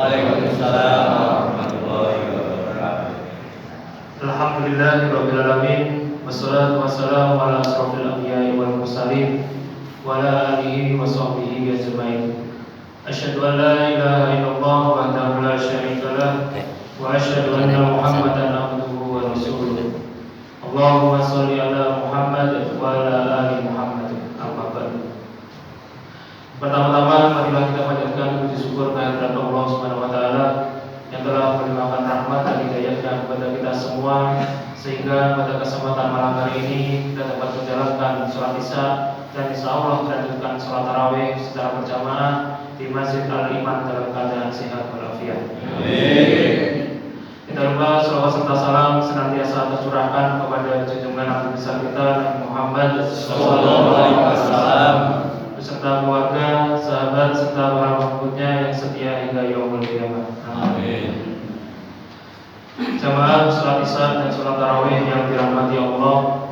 Waalaikumsalam warahmatullahi wabarakatuh. Alhamdulillahirabbil alamin, wassalatu wassalamu ala asrofil anbiya'i wal mursalin wa ala alihi wa sahbihi ajmain. Asyhadu an la ilaha illallah wahdahu la syarika lah wa asyhadu anna Muhammadan abduhu wa rasuluh. Allahumma shalli ala Muhammad wa ala ali Muhammad. Amma ba'du. Pertama-tama marilah kita panjatkan puji syukur kehadirat Allah Subhanahu wa taala yang telah melimpahkan rahmat dan hidayahnya kepada kita semua, sehingga pada kesempatan malam hari ini kita dapat menjalankan sholat isya dan insya Allah melanjutkan sholat tarawih secara berjamaah di Masjid Al-Iman dalam keadaan sehat walafiat. Amin. Kita lupa selawat serta salam senantiasa tercurahkan kepada junjungan Nabi besar kita Nabi Muhammad sallallahu alaihi wasallam beserta keluarga, sahabat serta para pengikutnya yang setia hingga yaumul qiyamah. Amin. Jamaah salat isya dan salat tarawih yang dirahmati Allah,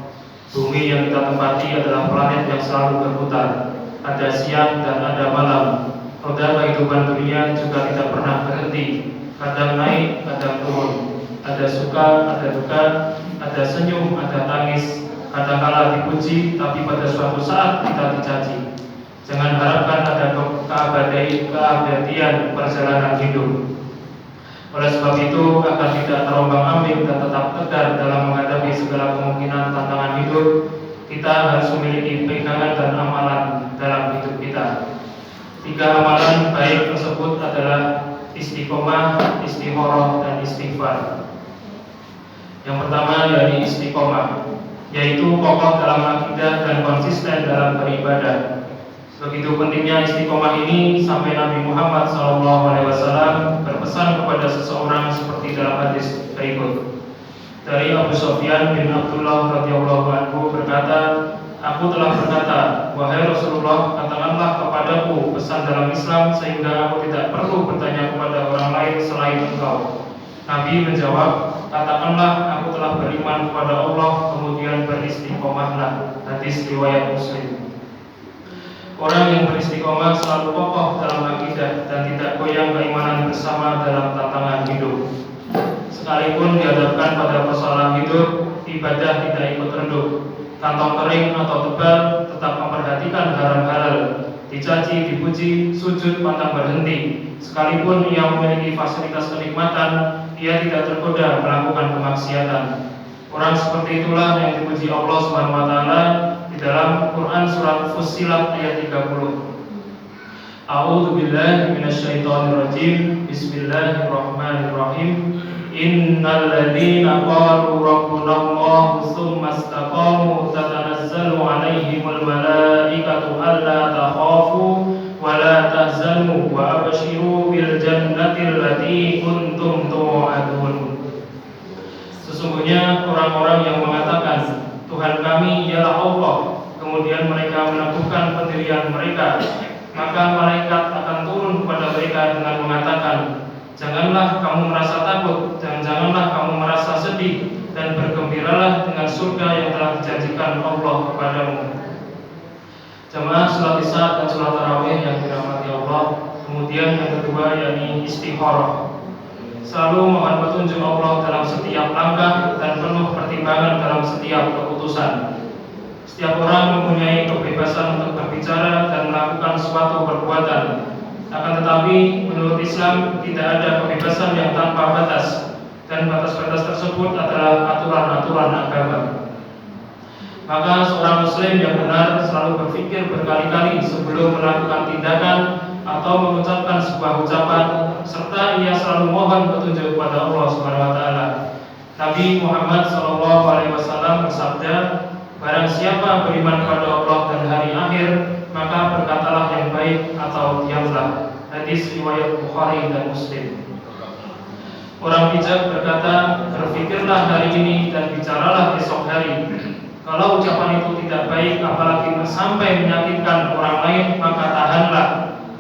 bumi yang kita tempati adalah planet yang selalu berputar. Ada siang dan ada malam. Roda kehidupan dunia juga tidak pernah berhenti. Kadang naik, kadang turun. Ada suka, ada duka, ada senyum, ada tangis. Kadang-kala dipuji, tapi pada suatu saat kita dicaci. Jangan harapkan ada keabadian perjalanan hidup. Oleh sebab itu, agar tidak terombang-ambing dan tetap tegar dalam menghadapi segala kemungkinan tantangan hidup, kita harus memiliki pegangan dan amalan dalam hidup kita. 3 amalan baik tersebut adalah istiqomah, istikharah, dan istighfar. Yang pertama yakni istiqomah, yaitu kokoh dalam akidah dan konsisten dalam beribadah. Begitu pentingnya istiqomah ini sampai Nabi Muhammad SAW berpesan kepada seseorang seperti dalam hadis berikut. Dari Abu Sufyan bin Abdullah radhiyallahu anhu berkata, "Aku telah berkata, wahai Rasulullah, katakanlah kepadaku pesan dalam Islam sehingga aku tidak perlu bertanya kepada orang lain selain engkau." Nabi menjawab, "Katakanlah aku telah beriman kepada Allah, kemudian beristiqomahlah." Hadis riwayat Muslim. Orang yang beristiqomah selalu kokoh dalam akidah dan tidak goyang keimanan bersama dalam tantangan hidup. Sekalipun dihadapkan pada persoalan hidup, ibadah tidak ikut redup. Kantong kering atau tebal tetap memperhatikan haram halal. Dicaci, dipuji, sujud pantang berhenti. Sekalipun ia memiliki fasilitas kenikmatan, ia tidak tergoda melakukan kemaksiatan. Orang seperti itulah yang dipuji Allah Subhanahu wa taala di dalam Quran surat Fussilat ayat 30. A'udzu billahi minasyaitonir rajim. Bismillahirrahmanirrahim. Innal ladzina qalu rabbunallahu tsumma istaqamu tatanazzalu 'alaihimul malaikatu alla takhafu wa la tahzanu wa abshiru bil jannati allati kuntum tu'adun. Sesungguhnya orang-orang yang mengatakan Tuhan kami ialah Allah, kemudian mereka meneguhkan pendirian mereka, maka malaikat akan turun kepada mereka dengan mengatakan, janganlah kamu merasa takut dan janganlah kamu merasa sedih, dan bergembiralah dengan surga yang telah dijanjikan Allah kepadamu. Jamaah salat isya dan salat tarawih yang dirahmati Allah. Kemudian yang kedua yakni istikharah. Selalu mohon petunjuk Allah dalam setiap langkah dan penuh pertimbangan dalam setiap keputusan. Setiap orang mempunyai kebebasan untuk berbicara dan melakukan suatu perbuatan. Akan tetapi menurut Islam tidak ada kebebasan yang tanpa batas, dan batas-batas tersebut adalah aturan-aturan agama. Maka seorang muslim yang benar selalu berpikir berkali-kali sebelum melakukan tindakan atau mengucapkan sebuah ucapan, serta ia selalu mohon petunjuk kepada Allah Subhanahu wa taala. Nabi Muhammad SAW bersabda, barang siapa beriman kepada Allah dan hari akhir, maka berkatalah yang baik atau diamlah. Hadis riwayat Bukhari dan Muslim. Orang bijak berkata, berpikirlah hari ini dan bicaralah esok hari. Kalau ucapan itu tidak baik, apalagi sampai menyakitkan orang lain, maka tahanlah.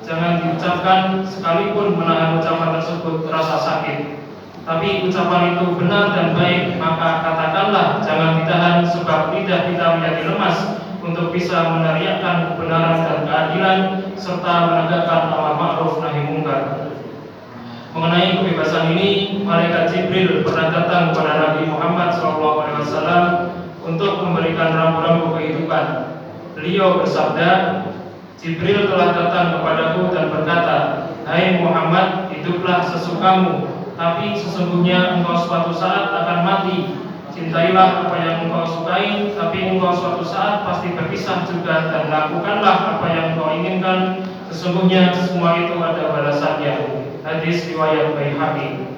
Jangan diucapkan sekalipun menahan ucapan tersebut terasa sakit. Tapi ucapan itu benar dan baik, maka katakanlah, jangan ditahan, sebab lidah kita menjadi lemas untuk bisa meneriakkan kebenaran dan keadilan serta menegakkan amar ma'ruf nahi munkar. Mengenai kebebasan ini, malaikat Jibril pernah datang kepada Nabi Muhammad SAW untuk memberikan rambu-rambu kehidupan. Beliau bersabda, Jibril telah datang kepadaku dan berkata, "Hai Muhammad, hiduplah sesukamu, tapi sesungguhnya engkau suatu saat akan mati. Cintailah apa yang engkau sukai, tapi engkau suatu saat pasti berpisah juga, dan lakukanlah apa yang engkau inginkan. Sesungguhnya semua itu ada balasannya." Hadis riwayat Baihaqi.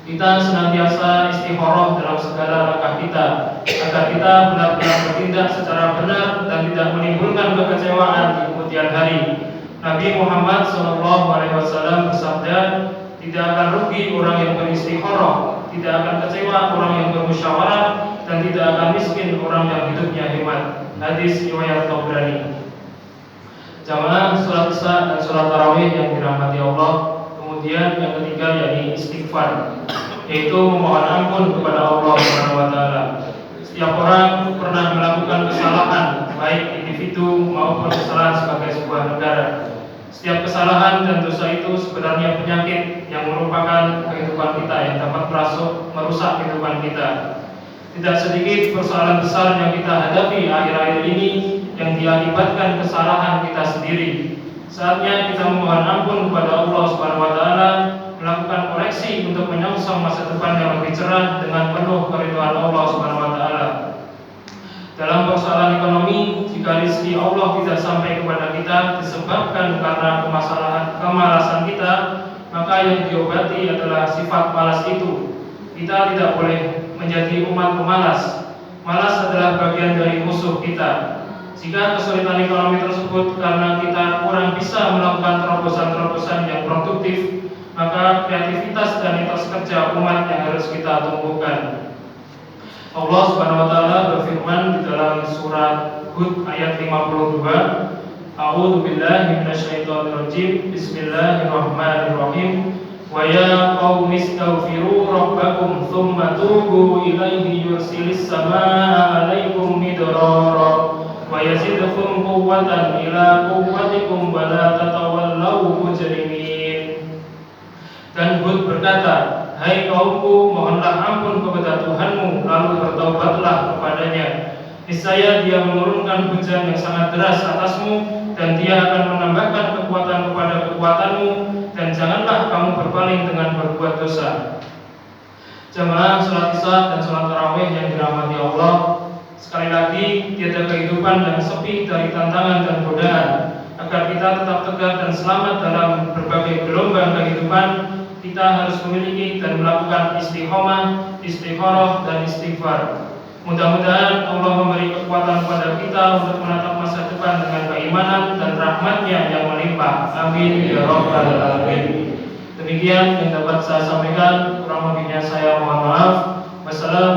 Kita senantiasa istikharah dalam segala langkah kita, agar kita benar-benar bertindak secara benar dan tidak menimbulkan kekecewaan di kemudian hari. Nabi Muhammad SAW bersabda, tidak akan rugi orang yang beristikharah, tidak akan kecewa orang yang bermusyawarah, dan tidak akan miskin orang yang hidupnya hemat. Hadis riwayat Tabrani. Jamaah sholat isya dan sholat tarawih yang dirahmati Allah. Kemudian yang ketiga yakni istighfar, yaitu memohon ampun kepada Allah Subhanahu wa taala. Setiap orang pernah melakukan kesalahan, baik individu maupun kesalahan sebagai sebuah negara. Setiap kesalahan dan dosa itu sebenarnya penyakit yang merupakan kehidupan kita, yang dapat merusak kehidupan kita. Tidak sedikit persoalan besar yang kita hadapi akhir-akhir ini yang diakibatkan kesalahan kita sendiri. Saatnya kita memohon ampun kepada Allah Subhanahu wa taala, melakukan koreksi untuk menyongsong masa depan yang lebih cerah dengan penuh keridhaan Allah Subhanahu wa taala. Dalam persoalan ekonomi, jika rezeki Allah tidak sampai kepada kita disebabkan karena kemalasan kita, maka yang diobati adalah sifat malas itu. Kita tidak boleh menjadi umat pemalas. Malas adalah bagian dari musuh kita. Jika kesulitan ekonomi tersebut karena kita kurang bisa melakukan terobosan-terobosan yang produktif, maka kreativitas dan etos kerja umat yang harus kita tumbuhkan. Allah Subhanahu wa taala berfirman di dalam surat Hud ayat 52, A'udzu billahi minasyaitonir rajim. Bismillahirrahmanirrahim. Wa ya qaumi istaghfiru rabbakum tsumma tubu ilaihi yursilis samaa'a 'alaikum midrara wa yazidkum quwwatan ila quwwatikum wa la tatawallaw mujrimin. Dan Hud berkata, "Hai kaumku, mohonlah ampun kepada Tuhanmu, lalu bertaubatlah kepadanya. Niscaya Dia menurunkan hujan yang sangat deras atasmu, dan Dia akan menambahkan kekuatan kepada kekuatanmu, dan janganlah kamu berpaling dengan berbuat dosa." Jamaah sholat isya dan sholat tarawih yang dirahmati Allah, sekali lagi tiada kehidupan yang sepi dari tantangan dan godaan. Agar kita tetap tegar dan selamat dalam berbagai gelombang kehidupan, kita harus memiliki dan melakukan istiqomah, istikharah, dan istighfar. Mudah-mudahan Allah memberi kekuatan kepada kita untuk menatap masa depan dengan keimanan dan rahmat-Nya yang melimpah. Amin ya rabbal alamin. Demikian yang dapat saya sampaikan, kurang lebihnya saya mohon maaf. Wassalamualaikum